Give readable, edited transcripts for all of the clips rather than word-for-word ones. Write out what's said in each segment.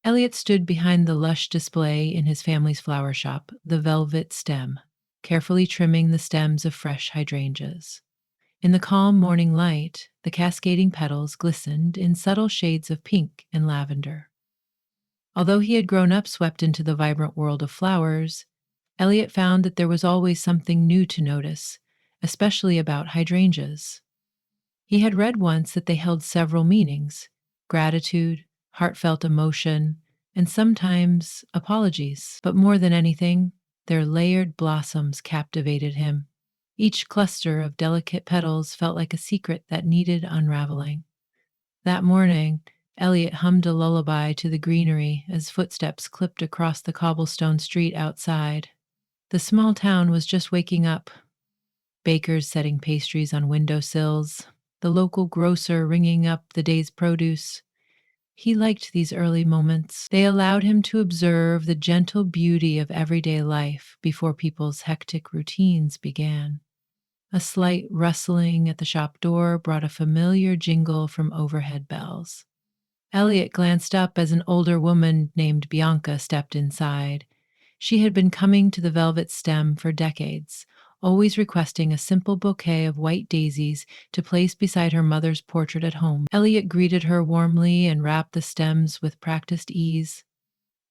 Elliot stood behind the lush display in his family's flower shop, the velvet stem, carefully trimming the stems of fresh hydrangeas. In the calm morning light, the cascading petals glistened in subtle shades of pink and lavender. Although he had grown up swept into the vibrant world of flowers, Elliot found that there was always something new to notice, especially about hydrangeas. He had read once that they held several meanings: gratitude, heartfelt emotion, and sometimes apologies. But more than anything, their layered blossoms captivated him. Each cluster of delicate petals felt like a secret that needed unraveling. That morning, Elliot hummed a lullaby to the greenery as footsteps clipped across the cobblestone street outside. The small town was just waking up, bakers setting pastries on windowsills, the local grocer ringing up the day's produce. He liked these early moments. They allowed him to observe the gentle beauty of everyday life before people's hectic routines began. A slight rustling at the shop door brought a familiar jingle from overhead bells. Elliot glanced up as an older woman named Bianca stepped inside. She had been coming to the velvet stem for decades, always requesting a simple bouquet of white daisies to place beside her mother's portrait at home. Elliot greeted her warmly and wrapped the stems with practiced ease.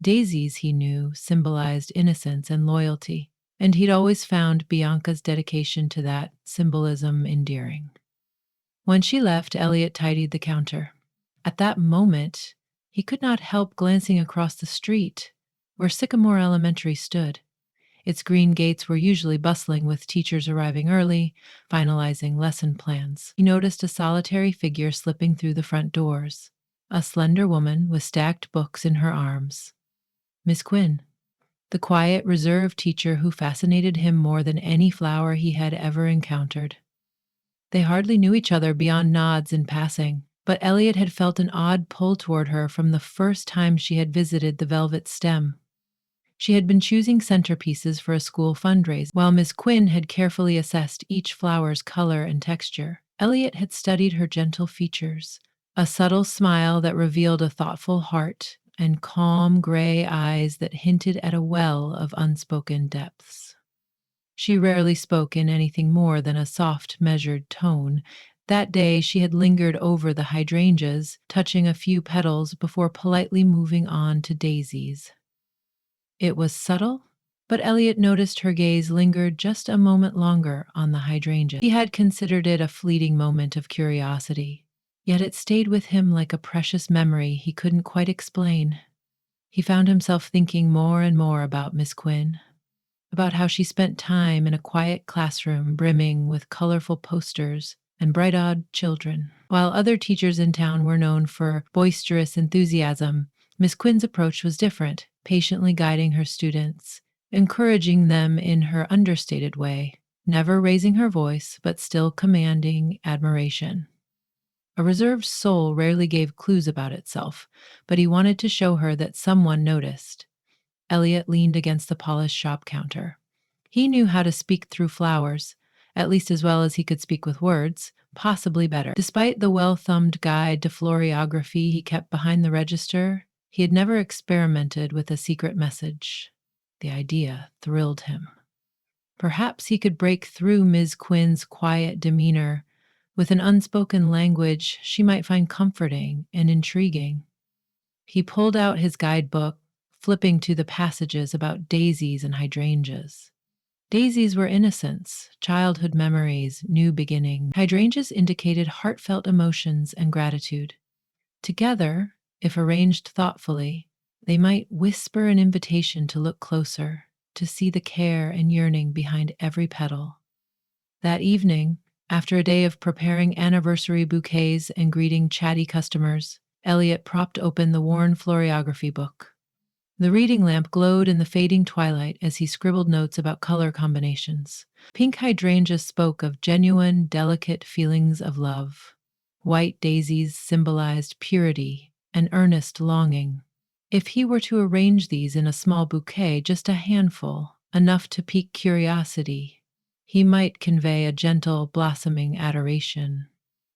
Daisies, he knew, symbolized innocence and loyalty, and he'd always found Bianca's dedication to that symbolism endearing. When she left, Elliot tidied the counter. At that moment, he could not help glancing across the street, where Sycamore Elementary stood. Its green gates were usually bustling with teachers arriving early, finalizing lesson plans. He noticed a solitary figure slipping through the front doors, a slender woman with stacked books in her arms. Miss Quinn, the quiet, reserved teacher who fascinated him more than any flower he had ever encountered. They hardly knew each other beyond nods in passing, but Elliot had felt an odd pull toward her from the first time she had visited the velvet stem. She had been choosing centerpieces for a school fundraiser, while Miss Quinn had carefully assessed each flower's color and texture. Elliot had studied her gentle features, a subtle smile that revealed a thoughtful heart, and calm gray eyes that hinted at a well of unspoken depths. She rarely spoke in anything more than a soft, measured tone. That day she had lingered over the hydrangeas, touching a few petals before politely moving on to daisies. It was subtle, but Elliot noticed her gaze lingered just a moment longer on the hydrangea. He had considered it a fleeting moment of curiosity, yet it stayed with him like a precious memory he couldn't quite explain. He found himself thinking more and more about Miss Quinn, about how she spent time in a quiet classroom brimming with colorful posters and bright-eyed children. While other teachers in town were known for boisterous enthusiasm, Miss Quinn's approach was different, patiently guiding her students, encouraging them in her understated way, never raising her voice, but still commanding admiration. A reserved soul rarely gave clues about itself, but he wanted to show her that someone noticed. Elliot leaned against the polished shop counter. He knew how to speak through flowers, at least as well as he could speak with words, possibly better. Despite the well-thumbed guide to floriography he kept behind the register, he had never experimented with a secret message. The idea thrilled him. Perhaps he could break through Ms. Quinn's quiet demeanor with an unspoken language she might find comforting and intriguing. He pulled out his guidebook, flipping to the passages about daisies and hydrangeas. Daisies were innocence, childhood memories, new beginnings. Hydrangeas indicated heartfelt emotions and gratitude. Together, if arranged thoughtfully, they might whisper an invitation to look closer, to see the care and yearning behind every petal. That evening, after a day of preparing anniversary bouquets and greeting chatty customers, Elliot propped open the worn floriography book. The reading lamp glowed in the fading twilight as he scribbled notes about color combinations. Pink hydrangeas spoke of genuine, delicate feelings of love. White daisies symbolized purity and earnest longing. If he were to arrange these in a small bouquet, just a handful, enough to pique curiosity, he might convey a gentle, blossoming adoration.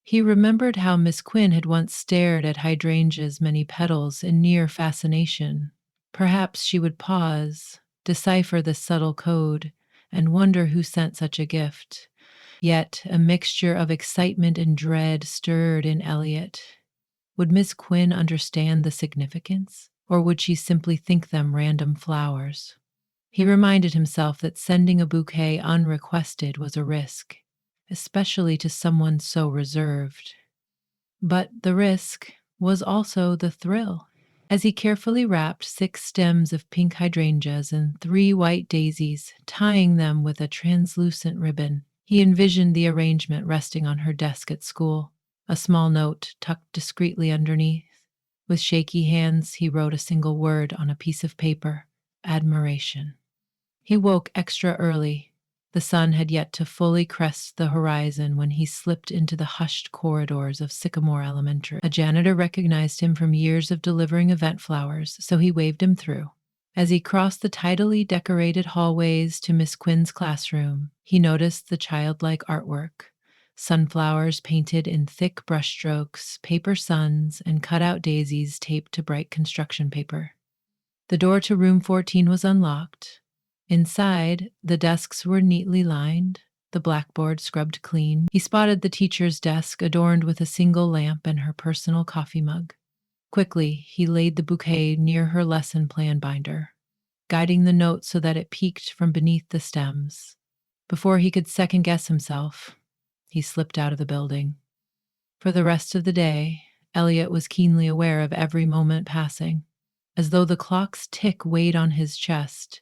He remembered how Miss Quinn had once stared at hydrangeas' many petals in near fascination. Perhaps she would pause, decipher the subtle code, and wonder who sent such a gift. Yet a mixture of excitement and dread stirred in Elliot. Would Miss Quinn understand the significance, or would she simply think them random flowers? He reminded himself that sending a bouquet unrequested was a risk, especially to someone so reserved. But the risk was also the thrill. As he carefully wrapped 6 stems of pink hydrangeas and 3 white daisies, tying them with a translucent ribbon, he envisioned the arrangement resting on her desk at school, a small note tucked discreetly underneath. With shaky hands, he wrote a single word on a piece of paper: admiration. He woke extra early. The sun had yet to fully crest the horizon when he slipped into the hushed corridors of Sycamore Elementary. A janitor recognized him from years of delivering event flowers, so he waved him through. As he crossed the tidily decorated hallways to Miss Quinn's classroom, he noticed the childlike artwork: sunflowers painted in thick brushstrokes, paper suns, and cutout daisies taped to bright construction paper. The door to room 14 was unlocked. Inside, the desks were neatly lined, the blackboard scrubbed clean. He spotted the teacher's desk adorned with a single lamp and her personal coffee mug. Quickly, he laid the bouquet near her lesson plan binder, guiding the note so that it peeked from beneath the stems. Before he could second guess himself, he slipped out of the building. For the rest of the day, Elliot was keenly aware of every moment passing, as though the clock's tick weighed on his chest.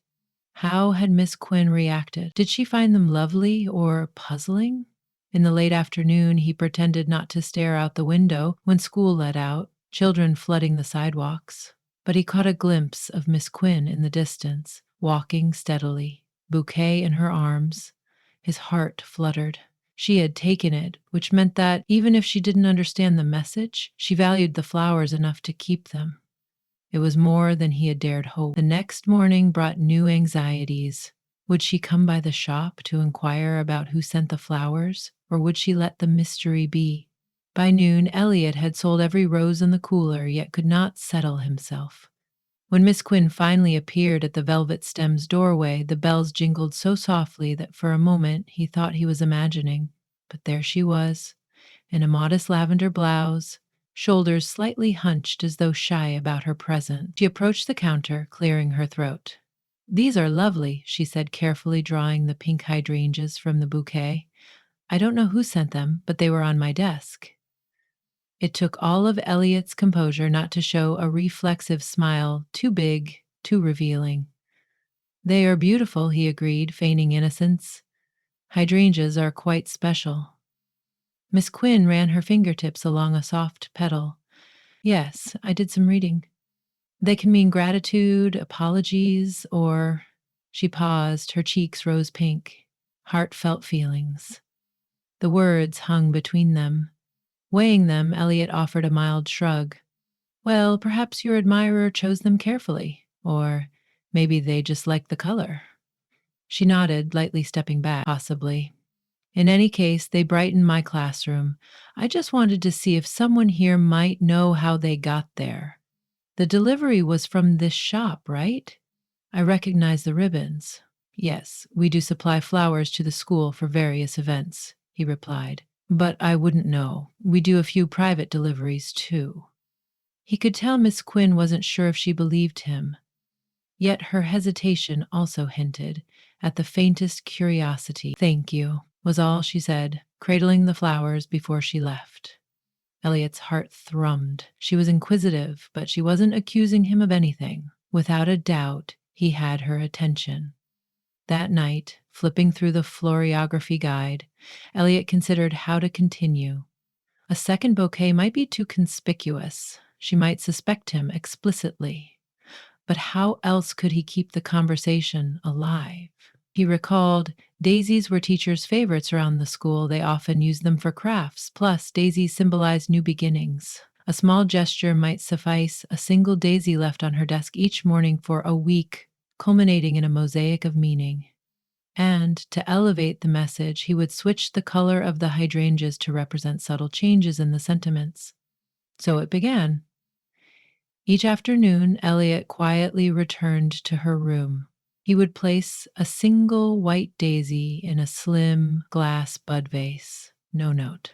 How had Miss Quinn reacted? Did she find them lovely or puzzling? In the late afternoon, he pretended not to stare out the window when school let out, children flooding the sidewalks. But he caught a glimpse of Miss Quinn in the distance, walking steadily, bouquet in her arms. His heart fluttered. She had taken it, which meant that, even if she didn't understand the message, she valued the flowers enough to keep them. It was more than he had dared hope. The next morning brought new anxieties. Would she come by the shop to inquire about who sent the flowers, or would she let the mystery be? By noon, Elliot had sold every rose in the cooler, yet could not settle himself. When Miss Quinn finally appeared at the velvet stem's doorway, the bells jingled so softly that for a moment he thought he was imagining. But there she was, in a modest lavender blouse, shoulders slightly hunched as though shy about her presence. She approached the counter, clearing her throat. "These are lovely," she said, carefully drawing the pink hydrangeas from the bouquet. "I don't know who sent them, but they were on my desk." It took all of Elliot's composure not to show a reflexive smile, too big, too revealing. "They are beautiful," he agreed, feigning innocence. "Hydrangeas are quite special." Miss Quinn ran her fingertips along a soft petal. "Yes, I did some reading. They can mean gratitude, apologies, or—" She paused, her cheeks rose pink. "Heartfelt feelings." The words hung between them. Weighing them, Elliot offered a mild shrug. "Well, perhaps your admirer chose them carefully, or maybe they just like the color." She nodded, lightly stepping back. "Possibly. In any case, they brighten my classroom. I just wanted to see if someone here might know how they got there. The delivery was from this shop, right? I recognize the ribbons." "Yes, we do supply flowers to the school for various events," he replied. "But I wouldn't know. We do a few private deliveries, too." He could tell Miss Quinn wasn't sure if she believed him. Yet her hesitation also hinted at the faintest curiosity. "Thank you," was all she said, cradling the flowers before she left. Elliot's heart thrummed. She was inquisitive, but she wasn't accusing him of anything. Without a doubt, he had her attention. That night, flipping through the floriography guide, Elliot considered how to continue. A second bouquet might be too conspicuous. She might suspect him explicitly. But how else could he keep the conversation alive? He recalled daisies were teachers' favorites around the school. They often used them for crafts. Plus, daisies symbolized new beginnings. A small gesture might suffice, a single daisy left on her desk each morning for a week, culminating in a mosaic of meaning. And to elevate the message, he would switch the color of the hydrangeas to represent subtle changes in the sentiments. So it began. Each afternoon, Elliot quietly returned to her room. He would place a single white daisy in a slim glass bud vase. No note.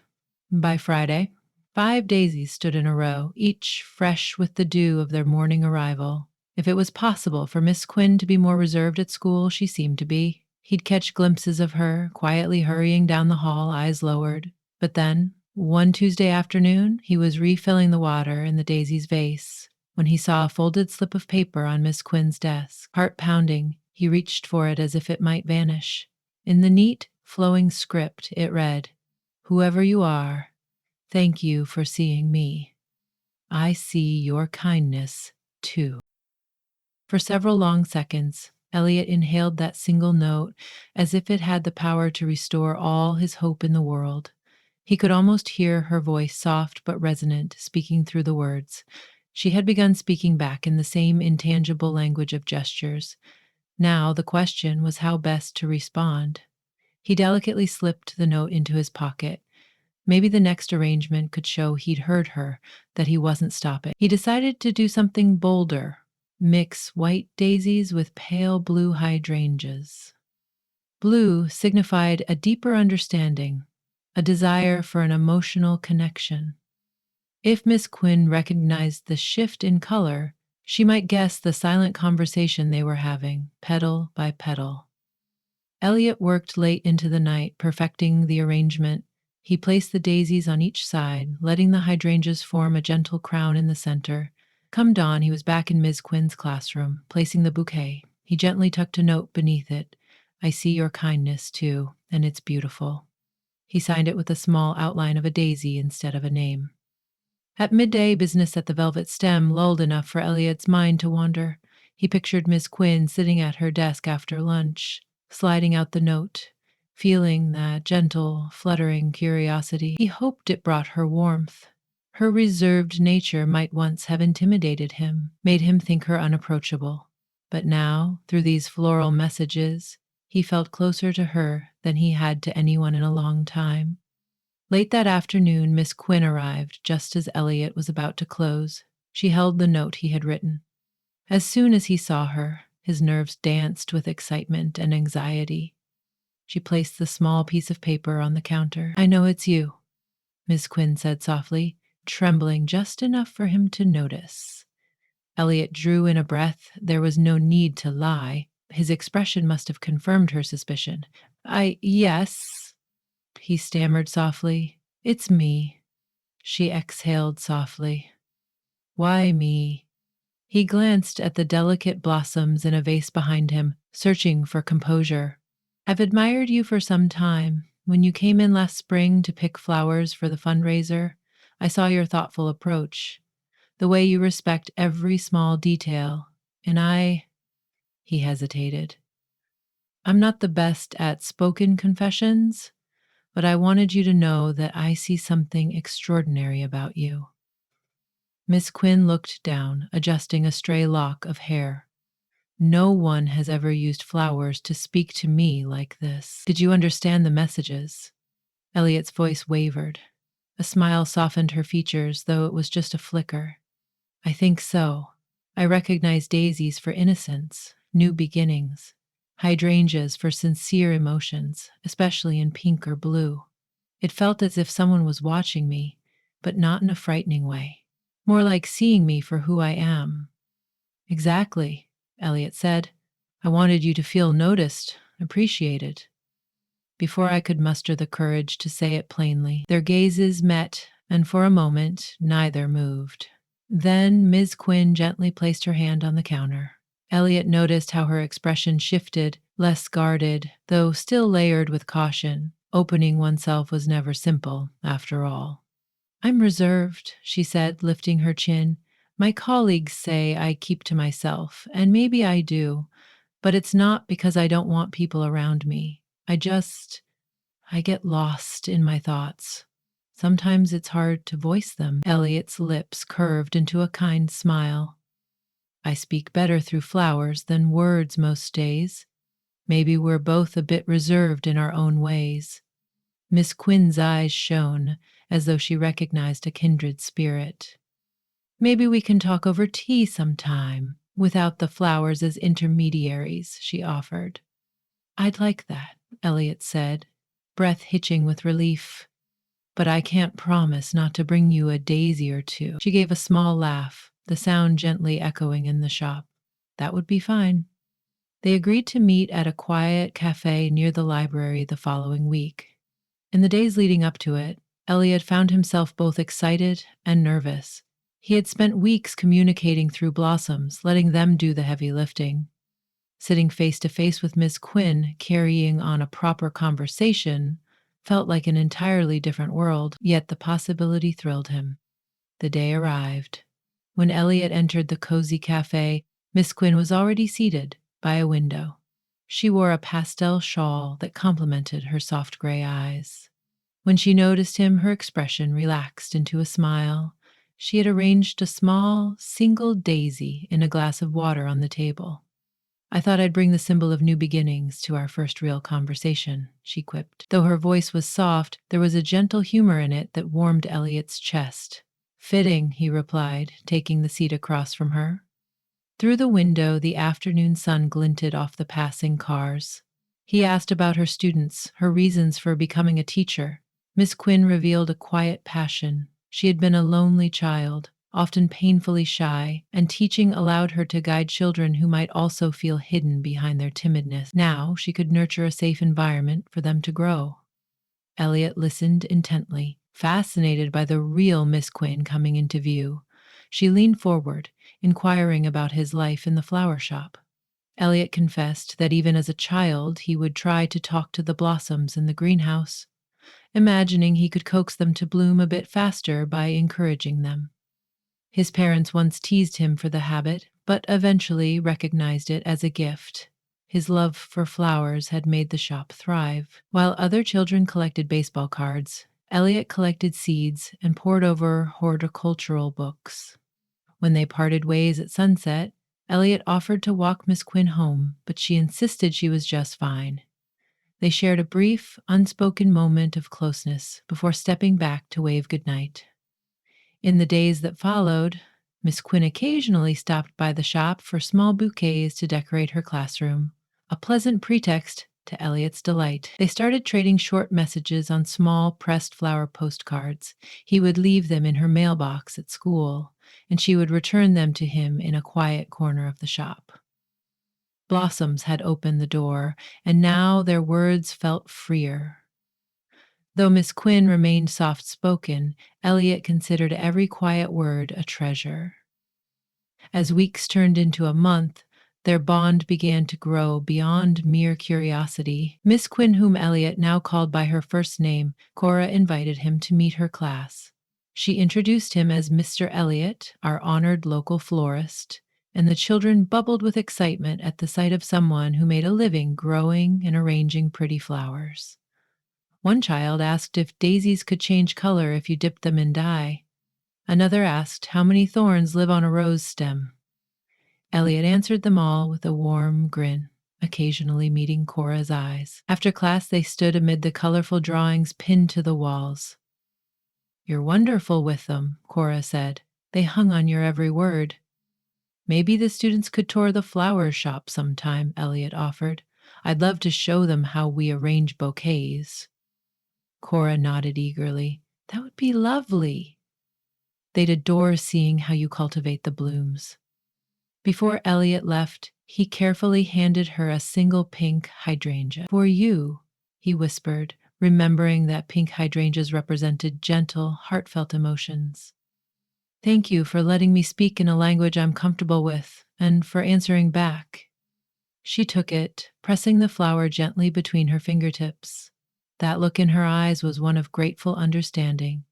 By Friday, 5 daisies stood in a row, each fresh with the dew of their morning arrival. If it was possible for Miss Quinn to be more reserved at school, she seemed to be. He'd catch glimpses of her, quietly hurrying down the hall, eyes lowered. But then, one Tuesday afternoon, he was refilling the water in the daisy's vase when he saw a folded slip of paper on Miss Quinn's desk. Heart pounding, he reached for it as if it might vanish. In the neat, flowing script, it read, "Whoever you are, thank you for seeing me. I see your kindness, too." For several long seconds, Elliot inhaled that single note as if it had the power to restore all his hope in the world. He could almost hear her voice, soft but resonant, speaking through the words. She had begun speaking back in the same intangible language of gestures. Now the question was how best to respond. He delicately slipped the note into his pocket. Maybe the next arrangement could show he'd heard her, that he wasn't stopping. He decided to do something bolder, mix white daisies with pale blue hydrangeas. Blue signified a deeper understanding, a desire for an emotional connection. If Miss Quinn recognized the shift in color, she might guess the silent conversation they were having, petal by petal. Elliot worked late into the night, perfecting the arrangement. He placed the daisies on each side, letting the hydrangeas form a gentle crown in the center. Come dawn, he was back in Miss Quinn's classroom, placing the bouquet. He gently tucked a note beneath it. "I see your kindness, too, and it's beautiful." He signed it with a small outline of a daisy instead of a name. At midday, business at the Velvet Stem lulled enough for Elliot's mind to wander. He pictured Miss Quinn sitting at her desk after lunch, sliding out the note, feeling that gentle, fluttering curiosity. He hoped it brought her warmth. Her reserved nature might once have intimidated him, made him think her unapproachable. But now, through these floral messages, he felt closer to her than he had to anyone in a long time. Late that afternoon, Miss Quinn arrived just as Elliot was about to close. She held the note he had written. As soon as he saw her, his nerves danced with excitement and anxiety. She placed the small piece of paper on the counter. "I know it's you," Miss Quinn said softly, trembling just enough for him to notice. Elliot drew in a breath. There was no need to lie. His expression must have confirmed her suspicion. Yes," he stammered softly. "It's me." She exhaled softly. "Why me?" He glanced at the delicate blossoms in a vase behind him, searching for composure. "I've admired you for some time. When you came in last spring to pick flowers for the fundraiser, I saw your thoughtful approach, the way you respect every small detail. And he hesitated. "I'm not the best at spoken confessions, but I wanted you to know that I see something extraordinary about you." Miss Quinn looked down, adjusting a stray lock of hair. "No one has ever used flowers to speak to me like this. Did you understand the messages?" Elliot's voice wavered. A smile softened her features, though it was just a flicker. "I think so. I recognize daisies for innocence, new beginnings, hydrangeas for sincere emotions, especially in pink or blue. It felt as if someone was watching me, but not in a frightening way. More like seeing me for who I am." "Exactly," Elliot said. "I wanted you to feel noticed, appreciated." Before I could muster the courage to say it plainly, their gazes met, and for a moment, neither moved. Then Ms. Quinn gently placed her hand on the counter. Elliot noticed how her expression shifted, less guarded, though still layered with caution. Opening oneself was never simple, after all. "I'm reserved," she said, lifting her chin. "My colleagues say I keep to myself, and maybe I do, but it's not because I don't want people around me. I get lost in my thoughts. Sometimes it's hard to voice them." Elliot's lips curved into a kind smile. "I speak better through flowers than words most days." Maybe we're both a bit reserved in our own ways." Miss Quinn's eyes shone, as though she recognized a kindred spirit. "Maybe we can talk over tea sometime, without the flowers as intermediaries," she offered. "I'd like that," Elliot said, breath hitching with relief. "But I can't promise not to bring you a daisy or two." She gave a small laugh, the sound gently echoing in the shop. "That would be fine." They agreed to meet at a quiet cafe near the library the following week. In the days leading up to it, Elliot found himself both excited and nervous. He had spent weeks communicating through blossoms, letting them do the heavy lifting. Sitting face to face with Miss Quinn, carrying on a proper conversation, felt like an entirely different world, yet the possibility thrilled him. The day arrived. When Elliot entered the cozy cafe, Miss Quinn was already seated by a window. She wore a pastel shawl that complemented her soft gray eyes. When she noticed him, her expression relaxed into a smile. She had arranged a small, single daisy in a glass of water on the table. "I thought I'd bring the symbol of new beginnings to our first real conversation," she quipped. Though her voice was soft, there was a gentle humor in it that warmed Elliot's chest. "Fitting," he replied, taking the seat across from her. Through the window, the afternoon sun glinted off the passing cars. He asked about her students, her reasons for becoming a teacher. Miss Quinn revealed a quiet passion. She had been a lonely child, often painfully shy, and teaching allowed her to guide children who might also feel hidden behind their timidness. Now she could nurture a safe environment for them to grow. Elliot listened intently, fascinated by the real Miss Quinn coming into view. She leaned forward, inquiring about his life in the flower shop. Elliot confessed that even as a child he would try to talk to the blossoms in the greenhouse, imagining he could coax them to bloom a bit faster by encouraging them. His parents once teased him for the habit, but eventually recognized it as a gift. His love for flowers had made the shop thrive. While other children collected baseball cards, Elliot collected seeds and pored over horticultural books. When they parted ways at sunset, Elliot offered to walk Miss Quinn home, but she insisted she was just fine. They shared a brief, unspoken moment of closeness before stepping back to wave goodnight. In the days that followed, Miss Quinn occasionally stopped by the shop for small bouquets to decorate her classroom, a pleasant pretext to Elliot's delight. They started trading short messages on small pressed flower postcards. He would leave them in her mailbox at school, and she would return them to him in a quiet corner of the shop. Blossoms had opened the door, and now their words felt freer. Though Miss Quinn remained soft-spoken, Elliot considered every quiet word a treasure. As weeks turned into a month, their bond began to grow beyond mere curiosity. Miss Quinn, whom Elliot now called by her first name, Cora invited him to meet her class. She introduced him as Mr. Elliot, our honored local florist, and the children bubbled with excitement at the sight of someone who made a living growing and arranging pretty flowers. One child asked if daisies could change color if you dipped them in dye. Another asked how many thorns live on a rose stem. Elliot answered them all with a warm grin, occasionally meeting Cora's eyes. After class, they stood amid the colorful drawings pinned to the walls. "You're wonderful with them," Cora said. "They hung on your every word." "Maybe the students could tour the flower shop sometime," Elliot offered. "I'd love to show them how we arrange bouquets." Cora nodded eagerly. "That would be lovely. They'd adore seeing how you cultivate the blooms." Before Elliot left, he carefully handed her a single pink hydrangea. "For you," he whispered, remembering that pink hydrangeas represented gentle, heartfelt emotions. "Thank you for letting me speak in a language I'm comfortable with, and for answering back." She took it, pressing the flower gently between her fingertips. That look in her eyes was one of grateful understanding.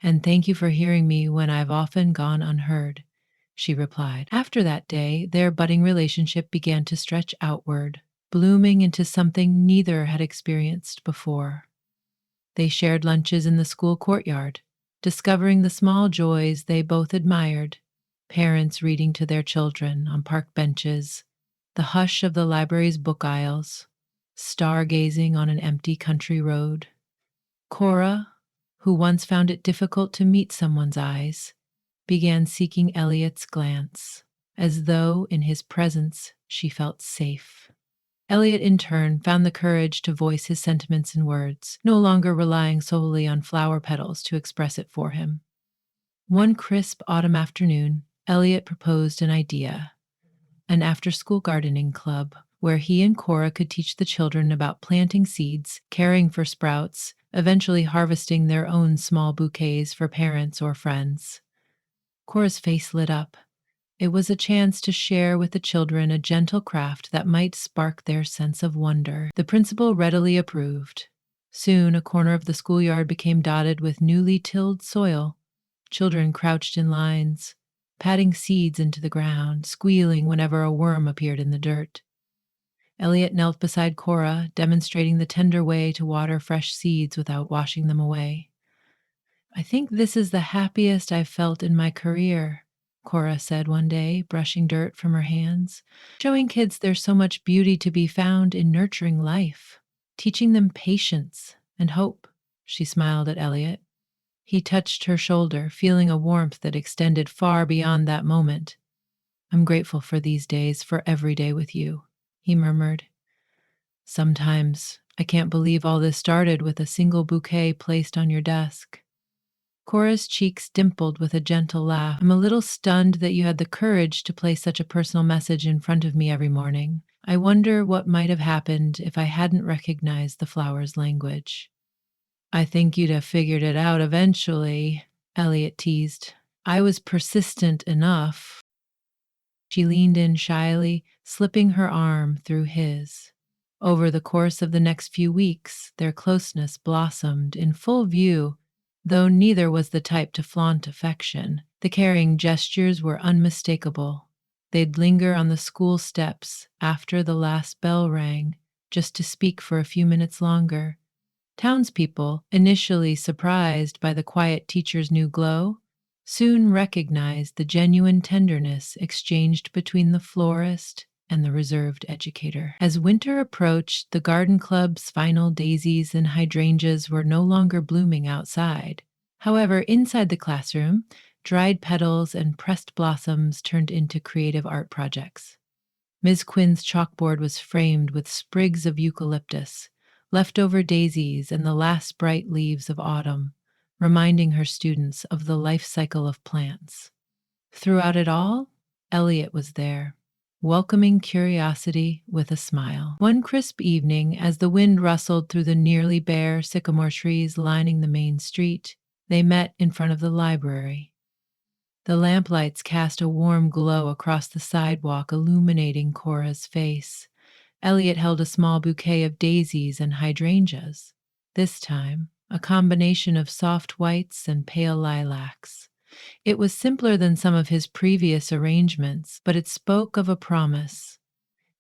"And thank you for hearing me when I've often gone unheard," she replied. After that day, their budding relationship began to stretch outward, blooming into something neither had experienced before. They shared lunches in the school courtyard, discovering the small joys they both admired, parents reading to their children on park benches, the hush of the library's book aisles, stargazing on an empty country road. Cora, who once found it difficult to meet someone's eyes, began seeking Elliot's glance, as though in his presence she felt safe. Elliot, in turn, found the courage to voice his sentiments in words, no longer relying solely on flower petals to express it for him. One crisp autumn afternoon, Elliot proposed an idea: an after school gardening club where he and Cora could teach the children about planting seeds, caring for sprouts, eventually harvesting their own small bouquets for parents or friends. Cora's face lit up. It was a chance to share with the children a gentle craft that might spark their sense of wonder. The principal readily approved. Soon, a corner of the schoolyard became dotted with newly tilled soil. Children crouched in lines, patting seeds into the ground, squealing whenever a worm appeared in the dirt. Elliot knelt beside Cora, demonstrating the tender way to water fresh seeds without washing them away. "I think this is the happiest I've felt in my career," Cora said one day, brushing dirt from her hands, "showing kids there's so much beauty to be found in nurturing life, teaching them patience and hope." She smiled at Elliot. He touched her shoulder, feeling a warmth that extended far beyond that moment. "I'm grateful for these days, for every day with you," he murmured. "Sometimes I can't believe all this started with a single bouquet placed on your desk." Cora's cheeks dimpled with a gentle laugh. "I'm a little stunned that you had the courage to place such a personal message in front of me every morning. I wonder what might have happened if I hadn't recognized the flower's language." "I think you'd have figured it out eventually," Elliot teased. "I was persistent enough." She leaned in shyly, slipping her arm through his. Over the course of the next few weeks, their closeness blossomed in full view. Though neither was the type to flaunt affection, the caring gestures were unmistakable. They'd linger on the school steps after the last bell rang, just to speak for a few minutes longer. Townspeople, initially surprised by the quiet teacher's new glow, soon recognized the genuine tenderness exchanged between the florist and the reserved educator. As winter approached, the garden club's final daisies and hydrangeas were no longer blooming outside. However, inside the classroom, dried petals and pressed blossoms turned into creative art projects. Ms. Quinn's chalkboard was framed with sprigs of eucalyptus, leftover daisies, and the last bright leaves of autumn, reminding her students of the life cycle of plants. Throughout it all, Elliot was there, welcoming curiosity with a smile. One crisp evening, as the wind rustled through the nearly bare sycamore trees lining the main street, they met in front of the library. The lamplights cast a warm glow across the sidewalk, illuminating Cora's face. Elliot held a small bouquet of daisies and hydrangeas, this time a combination of soft whites and pale lilacs. It was simpler than some of his previous arrangements, but it spoke of a promise: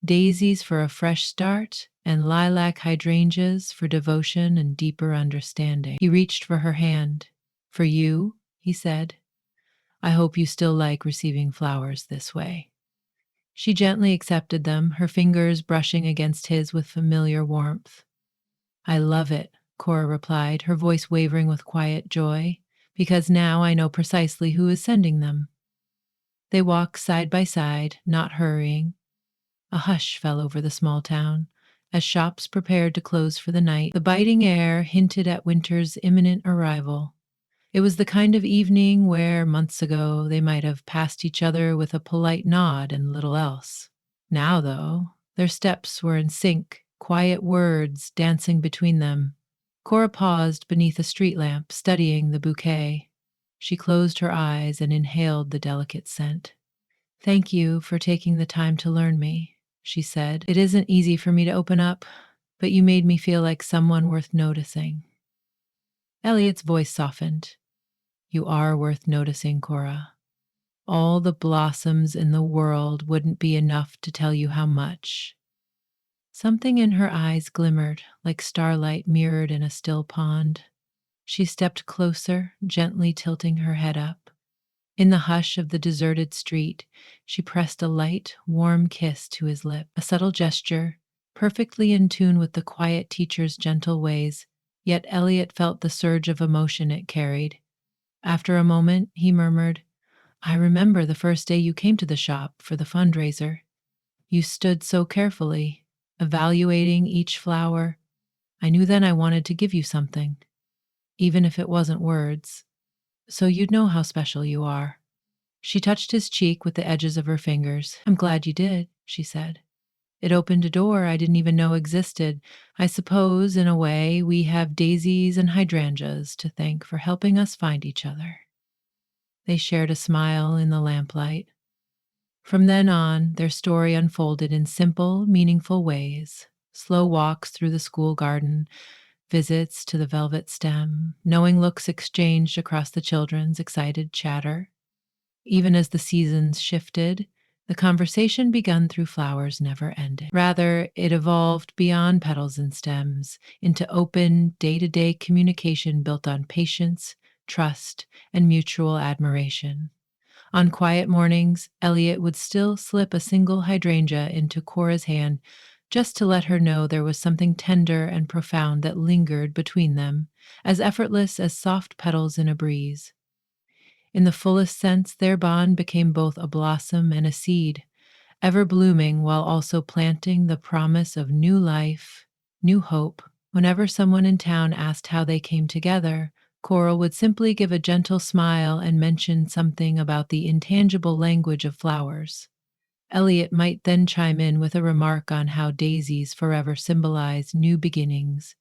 daisies for a fresh start, and lilac hydrangeas for devotion and deeper understanding. He reached for her hand. "For you," he said. "I hope you still like receiving flowers this way." She gently accepted them, her fingers brushing against his with familiar warmth. "I love it," Cora replied, her voice wavering with quiet joy, "because now I know precisely who is sending them." They walked side by side, not hurrying. A hush fell over the small town. As shops prepared to close for the night, the biting air hinted at winter's imminent arrival. It was the kind of evening where, months ago, they might have passed each other with a polite nod and little else. Now, though, their steps were in sync, quiet words dancing between them. Cora paused beneath a street lamp, studying the bouquet. She closed her eyes and inhaled the delicate scent. "Thank you for taking the time to learn me," she said. "It isn't easy for me to open up, but you made me feel like someone worth noticing." Elliot's voice softened. "You are worth noticing, Cora. All the blossoms in the world wouldn't be enough to tell you how much." Something in her eyes glimmered, like starlight mirrored in a still pond. She stepped closer, gently tilting her head up. In the hush of the deserted street, she pressed a light, warm kiss to his lip, a subtle gesture, perfectly in tune with the quiet teacher's gentle ways, yet Elliot felt the surge of emotion it carried. After a moment, he murmured, I remember the first day you came to the shop for the fundraiser. You stood so carefully, evaluating each flower. I knew then I wanted to give you something, even if it wasn't words, so you'd know how special you are. She touched his cheek with the edges of her fingers. I'm glad you did, she said. It opened a door I didn't even know existed. I suppose, in a way, we have daisies and hydrangeas to thank for helping us find each other. They shared a smile in the lamplight. From then on, their story unfolded in simple, meaningful ways. Slow walks through the school garden, visits to the velvet stem, knowing looks exchanged across the children's excited chatter. Even as the seasons shifted, the conversation begun through flowers never ended. Rather, it evolved beyond petals and stems into open, day to day communication built on patience, trust, and mutual admiration. On quiet mornings, Elliot would still slip a single hydrangea into Cora's hand just to let her know there was something tender and profound that lingered between them, as effortless as soft petals in a breeze. In the fullest sense, their bond became both a blossom and a seed, ever blooming while also planting the promise of new life, new hope. Whenever someone in town asked how they came together, Cora would simply give a gentle smile and mention something about the intangible language of flowers. Elliot might then chime in with a remark on how daisies forever symbolize new beginnings,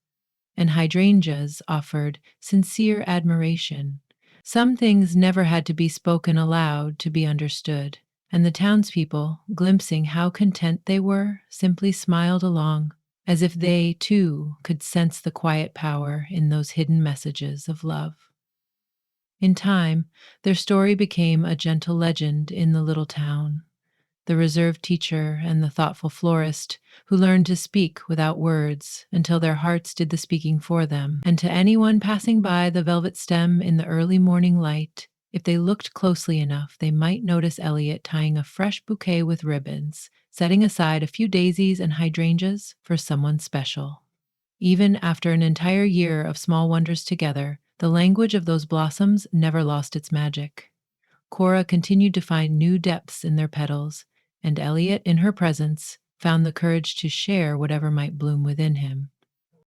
and hydrangeas offered sincere admiration. Some things never had to be spoken aloud to be understood, and the townspeople, glimpsing how content they were, simply smiled along, as if they, too, could sense the quiet power in those hidden messages of love. In time, their story became a gentle legend in the little town. The reserved teacher and the thoughtful florist who learned to speak without words until their hearts did the speaking for them. And to anyone passing by the velvet stem in the early morning light, if they looked closely enough, they might notice Elliot tying a fresh bouquet with ribbons, setting aside a few daisies and hydrangeas for someone special. Even after an entire year of small wonders together, the language of those blossoms never lost its magic. Cora continued to find new depths in their petals, and Elliot, in her presence, found the courage to share whatever might bloom within him.